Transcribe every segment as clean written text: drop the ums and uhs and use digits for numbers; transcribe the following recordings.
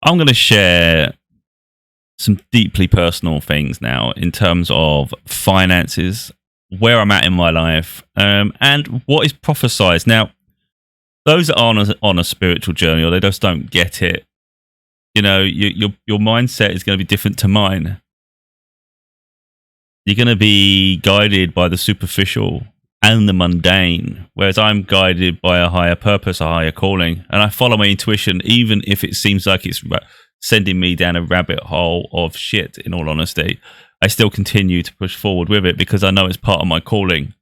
I'm going to share some deeply personal things now in terms of finances, where I'm at in my life, and what is prophesized. Now, those that are on a spiritual journey or they just don't get it, your mindset is going to be different to mine. You're going to be guided by the superficial and the mundane, whereas I'm guided by a higher purpose, a higher calling, and I follow my intuition, even if it seems like it's sending me down a rabbit hole of shit. In all honesty, I still continue to push forward with it because I know it's part of my calling.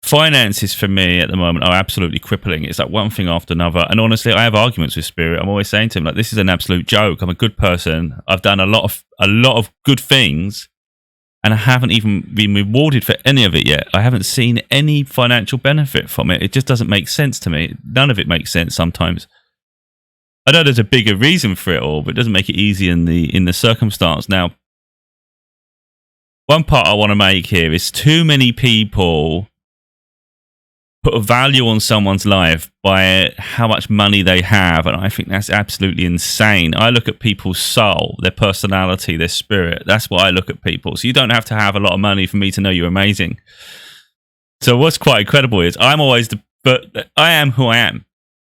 Finances for me at the moment are absolutely crippling. It's like one thing after another, and honestly, I have arguments with Spirit. I'm always saying to him, like, this is an absolute joke. I'm a good person. I've done a lot of good things, and I haven't even been rewarded for any of it yet. I haven't seen any financial benefit from it. It just doesn't make sense to me. None of it makes sense sometimes. I know there's a bigger reason for it all, but it doesn't make it easy in the circumstance. Now, one part I want to make here is too many people put a value on someone's life by how much money they have, and I think that's absolutely insane. I look at people's soul, their personality, their spirit. That's what I look at people. So you don't have to have a lot of money for me to know you're amazing. So what's quite incredible is but I am who I am.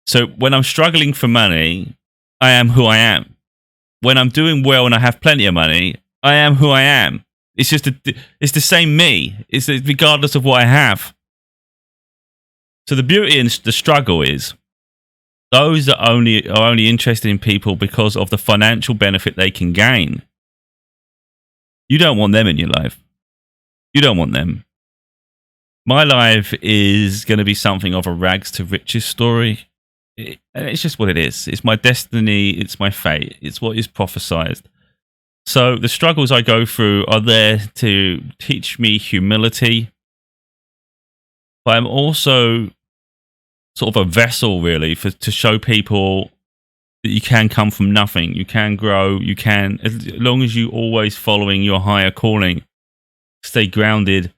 So when I'm struggling for money, I am who I am. When I'm doing well and I have plenty of money, I am who I am. It's just it's the same me. It's regardless of what I have. So the beauty and the struggle is those that are only interested in people because of the financial benefit they can gain. You don't want them in your life. You don't want them. My life is going to be something of a rags to riches story. It's just what it is. It's my destiny. It's my fate. It's what is prophesized. So the struggles I go through are there to teach me humility. But I'm also sort of a vessel, really, to show people that you can come from nothing. You can grow. You can, as long as you always following your higher calling, stay grounded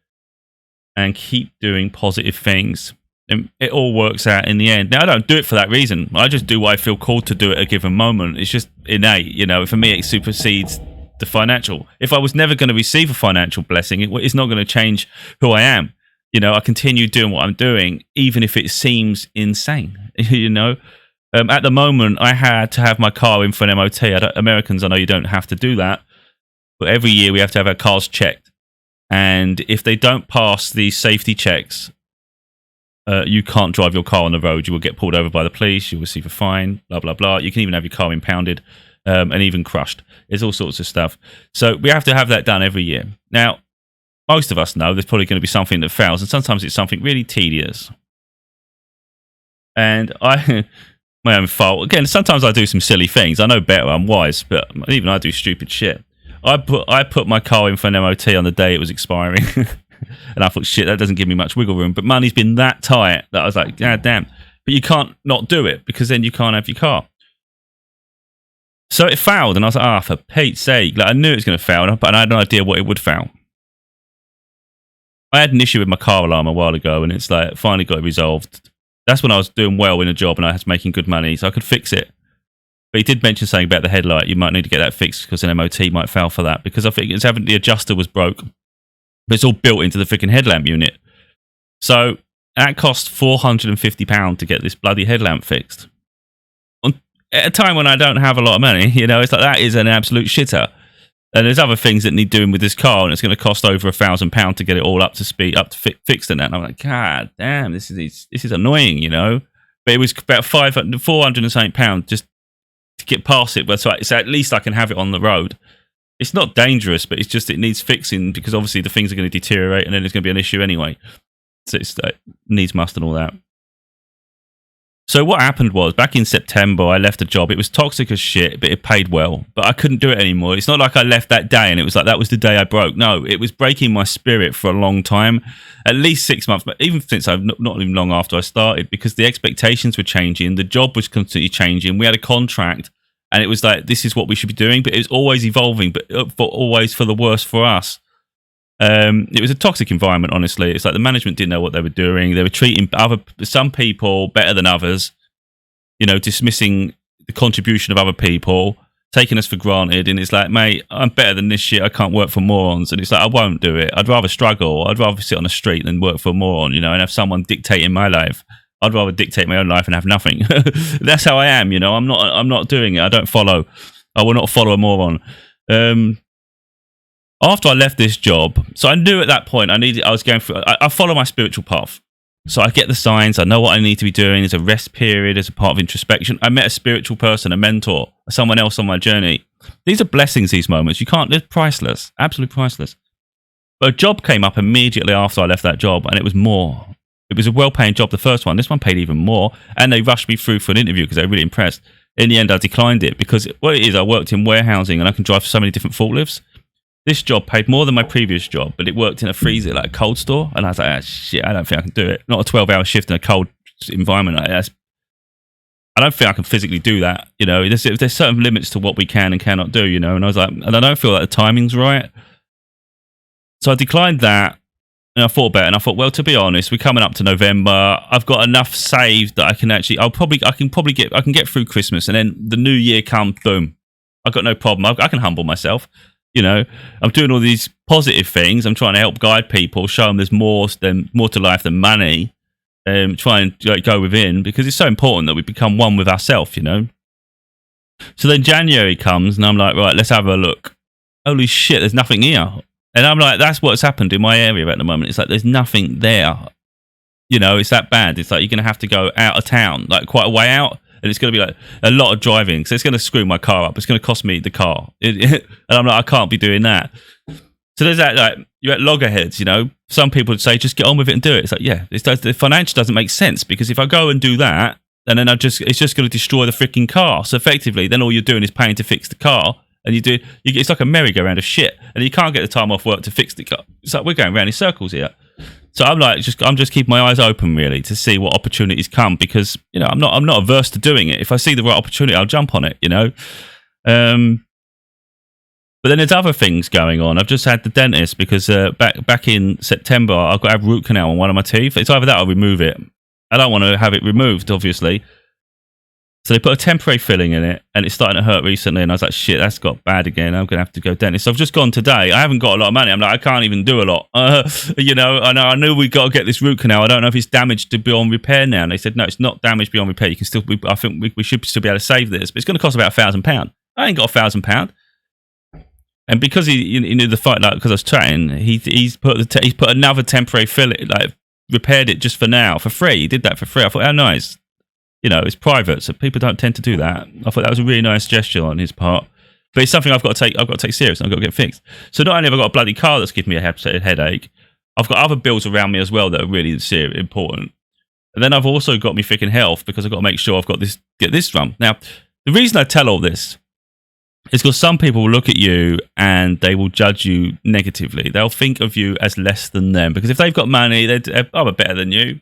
and keep doing positive things. And it all works out in the end. Now, I don't do it for that reason. I just do what I feel called to do at a given moment. It's just innate, For me, it supersedes the financial. If I was never going to receive a financial blessing, it's not going to change who I am. I continue doing what I'm doing, even if it seems insane. At the moment, I had to have my car in for an MOT. Americans, I know you don't have to do that, but every year we have to have our cars checked. And if they don't pass the safety checks, you can't drive your car on the road. You will get pulled over by the police. You will receive a fine, blah, blah, blah. You can even have your car impounded and even crushed. There's all sorts of stuff. So we have to have that done every year. Now, most of us know there's probably going to be something that fails, and sometimes it's something really tedious. And my own fault. Again, sometimes I do some silly things. I know better, I'm wise, but even I do stupid shit. I put my car in for an MOT on the day it was expiring. And I thought, shit, that doesn't give me much wiggle room. But money's been that tight that I was like, God damn. But you can't not do it because then you can't have your car. So it failed, and I was like, for Pete's sake. Like, I knew it was going to fail, but I had no idea what it would fail. I had an issue with my car alarm a while ago, and it's like, finally got it resolved. That's when I was doing well in a job and I was making good money, so I could fix it. But he did mention something about the headlight. You might need to get that fixed because an MOT might fail for that. Because I think the adjuster was broke, but it's all built into the freaking headlamp unit. So that cost £450 to get this bloody headlamp fixed. At a time when I don't have a lot of money, it's like that is an absolute shitter. And there's other things that need doing with this car, and it's going to cost over £1,000 to get it all up to speed, fixed and that. And I'm like, God damn, this is annoying, But it was about £400 and something just to get past it. But so at least I can have it on the road. It's not dangerous, but it's just it needs fixing because obviously the things are going to deteriorate, and then it's going to be an issue anyway. So it's needs must and all that. So what happened was, back in September, I left a job. It was toxic as shit, but it paid well. But I couldn't do it anymore. It's not like I left that day and it was like, that was the day I broke. No, it was breaking my spirit for a long time, at least 6 months, but even since not even long after I started, because the expectations were changing. The job was constantly changing. We had a contract, and it was like, this is what we should be doing, but it was always evolving, but always for the worse for us. It was a toxic environment, honestly. It's like the management didn't know what they were doing. They were treating some people better than others, dismissing the contribution of other people, taking us for granted, and it's like, mate, I'm better than this shit. I can't work for morons. And it's like, I won't do it. I'd rather struggle. I'd rather sit on the street than work for a moron, you know, and have someone dictating my life. I'd rather dictate my own life and have nothing. That's how I am, you know. I'm not doing it. I don't follow. I will not follow a moron. After I left this job, so I knew at that point I was going through. I follow my spiritual path. So I get the signs. I know what I need to be doing. There's a rest period. There's a part of introspection. I met a spiritual person, a mentor, someone else on my journey. These are blessings, these moments. They're priceless, absolutely priceless. But a job came up immediately after I left that job, and it was more. It was a well-paying job, the first one. This one paid even more, and they rushed me through for an interview because they were really impressed. In the end, I declined it because what it is, I worked in warehousing, and I can drive so many different forklifts. This job paid more than my previous job, but it worked in a freezer, like a cold store. And I was like, shit, I don't think I can do it. Not a 12-hour shift in a cold environment. I don't think I can physically do that. You know, there's certain limits to what we can and cannot do, you know. And I was like, and I don't feel like the timing's right. So I declined that. And I thought about it, and I thought, well, to be honest, we're coming up to November. I've got enough saved that I can get through Christmas, and then the new year comes, boom. I've got no problem. I can humble myself. You know, I'm doing all these positive things. I'm trying to help guide people, show them there's more to life than money. Try and go within, because it's so important that we become one with ourselves, you know. So then January comes, and I'm like, right, let's have a look. Holy shit, there's nothing here. And I'm like, that's what's happened in my area at the moment. It's like there's nothing there. You know, it's that bad. It's like you're going to have to go out of town, like quite a way out. And it's going to be like a lot of driving. So it's going to screw my car up. It's going to cost me the car. And I'm like, I can't be doing that. So there's that, like, you're at loggerheads, you know. Some people would say, just get on with it and do it. It's like, yeah, the financial doesn't make sense, because if I go and do that, and then it's just going to destroy the freaking car. So effectively, then all you're doing is paying to fix the car. And it's like a merry-go-round of shit. And you can't get the time off work to fix the car. It's like we're going round in circles here. So I'm just keeping my eyes open, really, to see what opportunities come, because, you know, I'm not averse to doing it. If I see the right opportunity, I'll jump on it, you know. But then there's other things going on. I've just had the dentist, because back in September, I've got to have root canal on one of my teeth. It's either that or remove it. I don't want to have it removed, obviously. So they put a temporary filling in it, and it's starting to hurt recently. And I was like, shit, that's got bad again. I'm going to have to go dentist. So I've just gone today. I haven't got a lot of money. I'm like, I can't even do a lot. You know, I knew we got to get this root canal. I don't know if it's damaged to beyond repair now. And they said, no, it's not damaged beyond repair. You can still, I think we should still be able to save this. But it's going to cost about £1,000. I ain't got £1,000. And because he knew the fight, like, because I was chatting, he's put another temporary filling, like repaired it just for now, for free. He did that for free. I thought, how nice. You know, it's private, so people don't tend to do that. I thought that was a really nice gesture on his part. But it's something I've got to take serious, and I've got to get fixed. So not only have I got a bloody car that's giving me a headache, I've got other bills around me as well that are really serious, important. And then I've also got me freaking health, because I've got to make sure I've got get this done. Now, the reason I tell all this is because some people will look at you and they will judge you negatively. They'll think of you as less than them, because if they've got money, I'm better than you.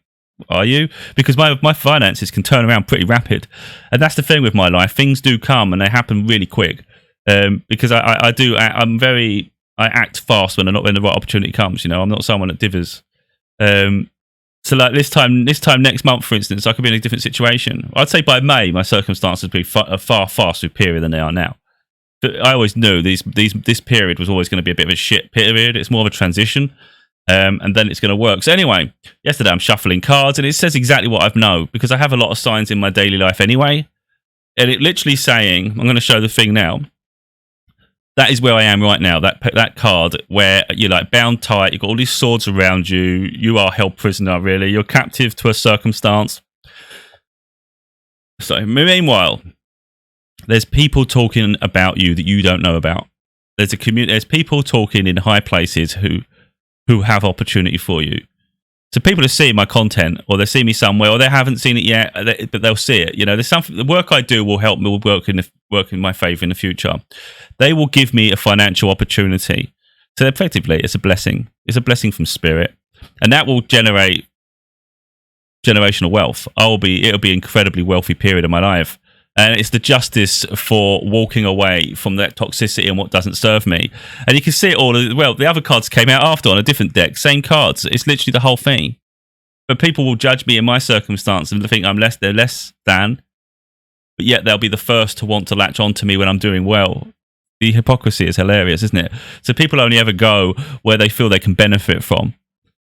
Are you? Because my finances can turn around pretty rapid, and that's the thing with my life. Things do come, and they happen really quick. Because I act fast when the right opportunity comes. You know, I'm not someone that divers. So like this time next month, for instance, I could be in a different situation. I'd say by May, my circumstances would be far superior than they are now. But I always knew this period was always going to be a bit of a shit period. It's more of a transition. And then it's going to work. So anyway, yesterday I'm shuffling cards, and it says exactly what I know, because I have a lot of signs in my daily life anyway. And it literally saying, I'm going to show the thing now. That is where I am right now. That card where you're like bound tight. You've got all these swords around you. You are held prisoner, really. You're captive to a circumstance. So meanwhile, there's people talking about you that you don't know about. There's people talking in high places who have opportunity for you. So people are seeing my content, or they see me somewhere, or they haven't seen it yet, but they'll see it. You know, there's something. The work I do will help me, will work in my favour in the future. They will give me a financial opportunity. So effectively, it's a blessing. It's a blessing from spirit, and that will generate generational wealth. It'll be an incredibly wealthy period of my life. And it's the justice for walking away from that toxicity and what doesn't serve me. And you can see it all. Well, the other cards came out after on a different deck. Same cards. It's literally the whole thing. But people will judge me in my circumstance and think they're less than. but yet they'll be the first to want to latch on to me when I'm doing well. The hypocrisy is hilarious, isn't it? So people only ever go where they feel they can benefit from.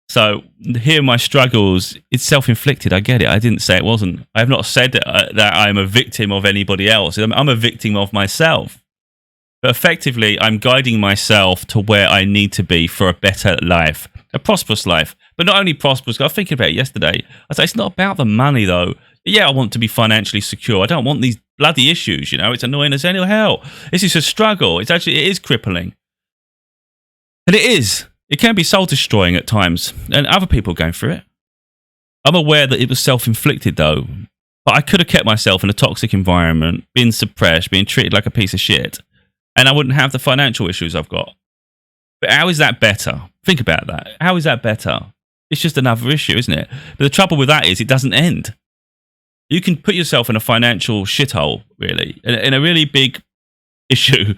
So here, my struggles, it's self-inflicted. I get it. I didn't say it wasn't. I have not said that I'm a victim of anybody else. I'm a victim of myself. But effectively, I'm guiding myself to where I need to be for a better life, a prosperous life. But not only prosperous, I was thinking about it yesterday. I said, it's not about the money, though. Yeah, I want to be financially secure. I don't want these bloody issues, you know. It's annoying as hell. This is a struggle. It is crippling. And it is. It can be soul-destroying at times, and other people are going through it. I'm aware that it was self-inflicted, though, but I could have kept myself in a toxic environment, being suppressed, being treated like a piece of shit, and I wouldn't have the financial issues I've got. But how is that better? Think about that. How is that better? It's just another issue, isn't it? But the trouble with that is it doesn't end. You can put yourself in a financial shithole, really, in a really big issue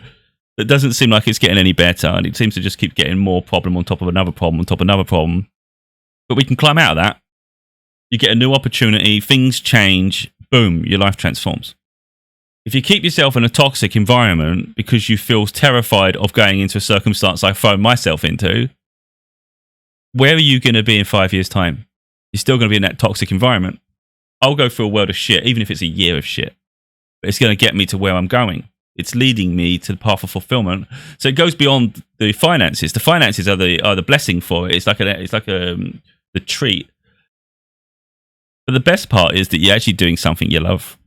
that doesn't seem like it's getting any better, and it seems to just keep getting more problem on top of another problem on top of another problem. But we can climb out of that. You get a new opportunity, things change, boom, your life transforms. If you keep yourself in a toxic environment because you feel terrified of going into a circumstance I thrown myself into, where are you going to be in 5 years' time? You're still going to be in that toxic environment. I'll go through a world of shit, even if it's a year of shit. But it's going to get me to where I'm going. It's leading me to the path of fulfillment. So it goes beyond the finances. The finances are the blessing for it. It's like the treat. But the best part is that you're actually doing something you love,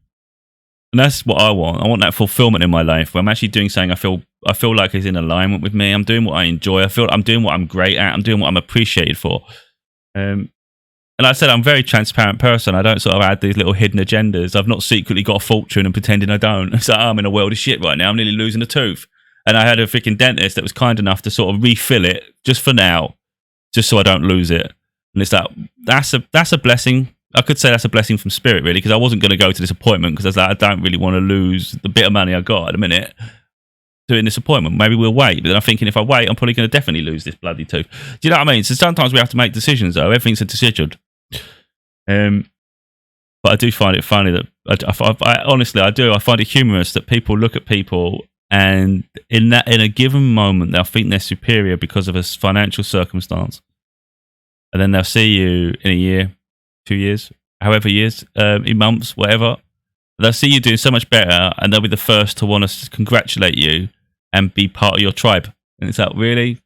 and that's what I want. I want that fulfillment in my life where I'm actually doing something I feel like is in alignment with me. I'm doing what I enjoy. I feel I'm doing what I'm great at. I'm doing what I'm appreciated for. And like I said, I'm a very transparent person. I don't sort of add these little hidden agendas. I've not secretly got a fortune and pretending I don't. So I'm in a world of shit right now. I'm nearly losing a tooth. And I had a freaking dentist that was kind enough to sort of refill it just for now, just so I don't lose it. And it's like, that's a blessing. I could say that's a blessing from spirit, really, because I wasn't going to go to this appointment because I was like, I don't really want to lose the bit of money I got at the minute doing this appointment. Maybe we'll wait. But then I'm thinking if I wait, I'm probably going to definitely lose this bloody tooth. Do you know what I mean? So sometimes we have to make decisions, though. Everything's a decision. But I do find it funny that I honestly I do. I find it humorous that people look at people and in a given moment they'll think they're superior because of a financial circumstance, and then they'll see you in a year, 2 years, however years, in months, whatever. They'll see you doing so much better, and they'll be the first to want to congratulate you and be part of your tribe. And it's like, really?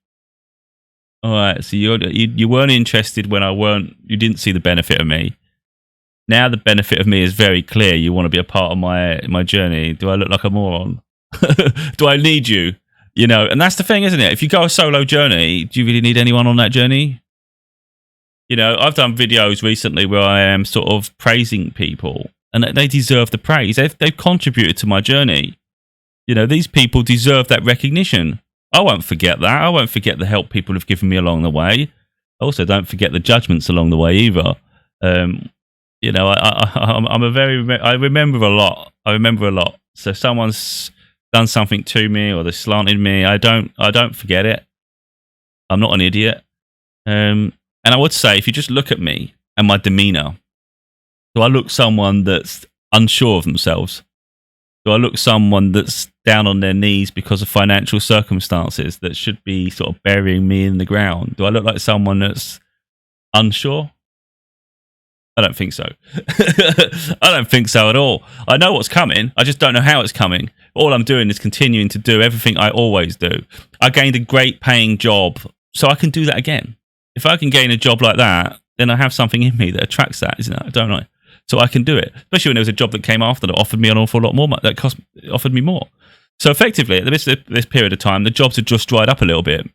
All right, so you weren't interested when you didn't see the benefit of me. Now the benefit of me is very clear. You want to be a part of my journey. Do I look like a moron? Do I need you? You know, and that's the thing, isn't it? If you go a solo journey, do you really need anyone on that journey? You know, I've done videos recently where I am sort of praising people, and they deserve the praise. They've contributed to my journey. You know, these people deserve that recognition. I won't forget that. I won't forget the help people have given me along the way. Also, don't forget the judgments along the way either. You know, I remember a lot. So someone's done something to me or they slanted me. I don't forget it. I'm not an idiot. And I would say, if you just look at me and my demeanor, do I look someone that's unsure of themselves? Do I look someone that's down on their knees because of financial circumstances that should be sort of burying me in the ground? Do I look like someone that's unsure? I don't think so. I don't think so at all. I know what's coming. I just don't know how it's coming. All I'm doing is continuing to do everything I always do. I gained a great paying job, so I can do that again. If I can gain a job like that, then I have something in me that attracts that, isn't it? Don't I? So I can do it. Especially when there was a job that came after that offered me an awful lot more. Offered me more. So effectively, at this period of time, the jobs had just dried up a little bit.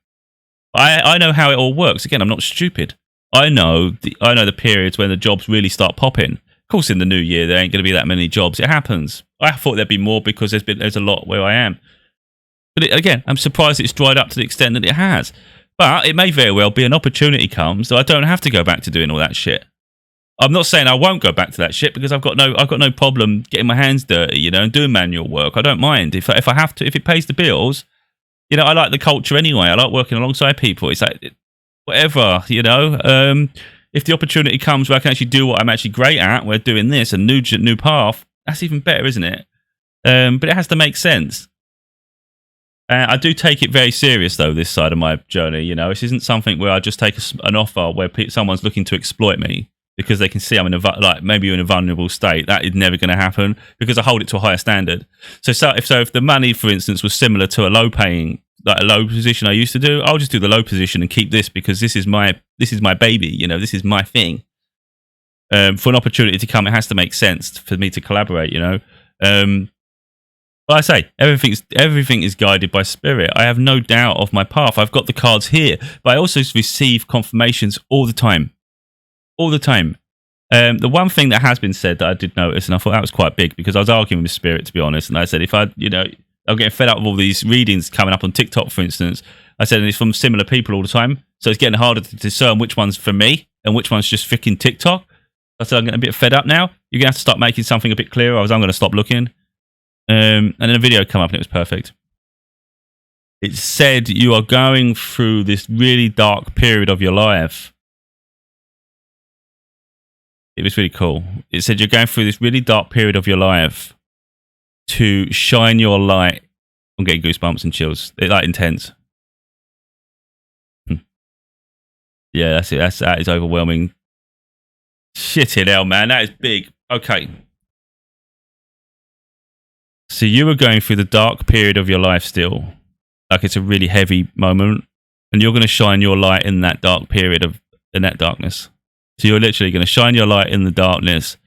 I know how it all works. Again, I'm not stupid. I know the periods when the jobs really start popping. Of course, in the new year, there ain't going to be that many jobs. It happens. I thought there'd be more because there's a lot where I am. But again, I'm surprised it's dried up to the extent that it has. But it may very well be an opportunity comes that I don't have to go back to doing all that shit. I'm not saying I won't go back to that shit because I've got no problem getting my hands dirty, you know, and doing manual work. I don't mind if I have to, if it pays the bills. You know, I like the culture anyway. I like working alongside people. It's like whatever, you know. If the opportunity comes where I can actually do what I'm actually great at, we're doing this, a new path, that's even better, isn't it? But it has to make sense. I do take it very serious, though, this side of my journey. You know, this isn't something where I just take an offer where someone's looking to exploit me because they can see I'm in maybe you're in a vulnerable state. That is never going to happen because I hold it to a higher standard. So if the money, for instance, was similar to a low position I used to do, I'll just do the low position and keep this because this is my baby. You know, this is my thing. For an opportunity to come, it has to make sense for me to collaborate. You know. But I say everything is guided by spirit. I have no doubt of my path. I've got the cards here, but I also receive confirmations all the time. The one thing that has been said that I did notice, and I thought that was quite big because I was arguing with spirit, to be honest, and I said I'm getting fed up with all these readings coming up on TikTok, for instance. I said it's from similar people all the time, so it's getting harder to discern which one's for me and which one's just freaking TikTok. I said I'm getting a bit fed up now. You're gonna have to start making something a bit clearer, or I'm going to stop looking. And then a video came up and it was perfect. It said you are going through this really dark period of your life. It was really cool. It said you're going through this really dark period of your life to shine your light. I'm getting goosebumps and chills. It's like intense. Yeah, that's it. That is overwhelming. Shit it hell, man. That is big. Okay. So you were going through the dark period of your life still. Like it's a really heavy moment. And you're going to shine your light in that dark period in that darkness. So you're literally going to shine your light in the darkness.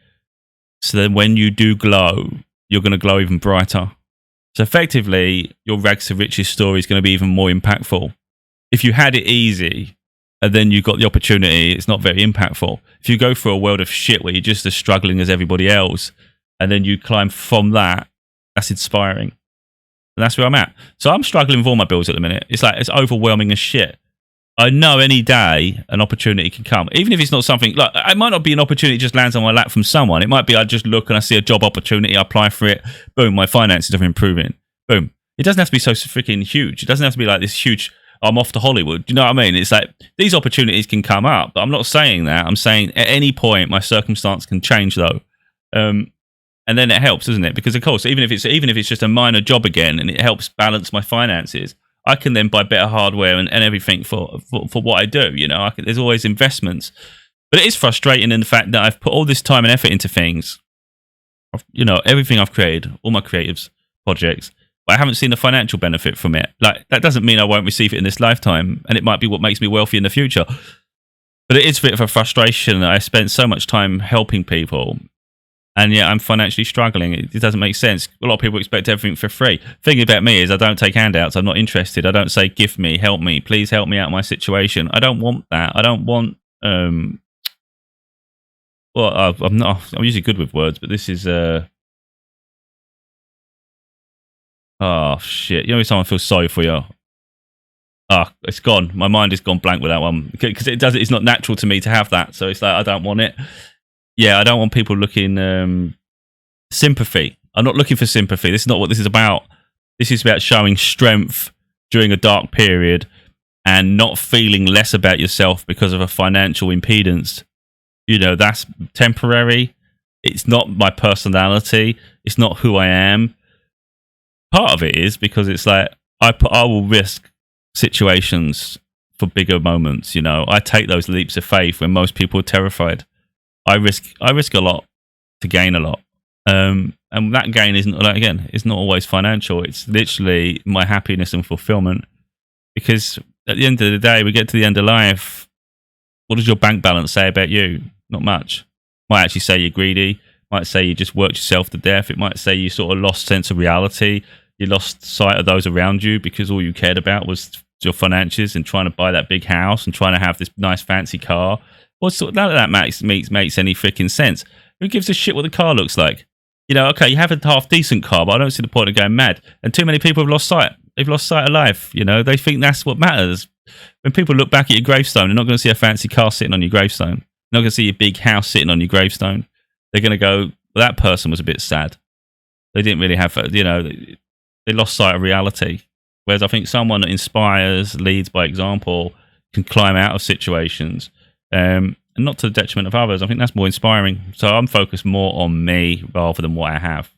So then when you do glow, you're going to glow even brighter. So effectively, your rags to riches story is going to be even more impactful. If you had it easy and then you got the opportunity, it's not very impactful. If you go through a world of shit where you're just as struggling as everybody else, and then you climb from that, that's inspiring. And that's where I'm at. So I'm struggling with all my bills at the minute. It's like, it's overwhelming as shit. I know any day an opportunity can come. Even if it's not something, like, it might not be an opportunity that just lands on my lap from someone. It might be I just look and I see a job opportunity, I apply for it, boom, my finances are improving. Boom. It doesn't have to be so freaking huge. It doesn't have to be like this huge, I'm off to Hollywood. Do you know what I mean? It's like, these opportunities can come up, but I'm not saying that. I'm saying at any point my circumstance can change though. And then it helps, doesn't it? Because of course, even if it's just a minor job again, and it helps balance my finances, I can then buy better hardware and everything for what I do. You know, there's always investments, but it is frustrating in the fact that I've put all this time and effort into things. You know, everything I've created, all my creatives projects, but I haven't seen the financial benefit from it. Like that doesn't mean I won't receive it in this lifetime, and it might be what makes me wealthy in the future. But it is a bit of a frustration that I spent so much time helping people. And yeah, I'm financially struggling. It doesn't make sense. A lot of people expect everything for free. Thing about me is I don't take handouts. I'm not interested. I don't say, gift me, help me, please help me out of my situation. I don't want that. I don't want, I'm usually good with words, but this is, oh shit. You know when someone feels sorry for you? It's gone. My mind has gone blank with that one. Because it's not natural to me to have that. So it's like, I don't want it. Yeah, I don't want people looking sympathy. I'm not looking for sympathy. This is not what this is about. This is about showing strength during a dark period and not feeling less about yourself because of a financial impedance. You know, that's temporary. It's not my personality. It's not who I am. Part of it is because it's like I will risk situations for bigger moments. You know, I take those leaps of faith when most people are terrified. I risk a lot to gain a lot, and that gain isn't, like, again, it's not always financial. It's literally my happiness and fulfillment. Because at the end of the day, we get to the end of life. What does your bank balance say about you? Not much. Might actually say you're greedy. Might say you just worked yourself to death. It might say you sort of lost sense of reality. You lost sight of those around you because all you cared about was your finances and trying to buy that big house and trying to have this nice fancy car. None of that makes any freaking sense. Who gives a shit what the car looks like? You know, okay, you have a half decent car, but I don't see the point of going mad. And too many people have lost sight. They've lost sight of life. You know, they think that's what matters. When people look back at your gravestone, they're not going to see a fancy car sitting on your gravestone. They're not going to see a big house sitting on your gravestone. They're going to go, well, that person was a bit sad. They didn't really have, you know, they lost sight of reality. Whereas I think someone that inspires, leads by example, can climb out of situations. and not to the detriment of others. I think that's more inspiring. So I'm focused more on me rather than what I have.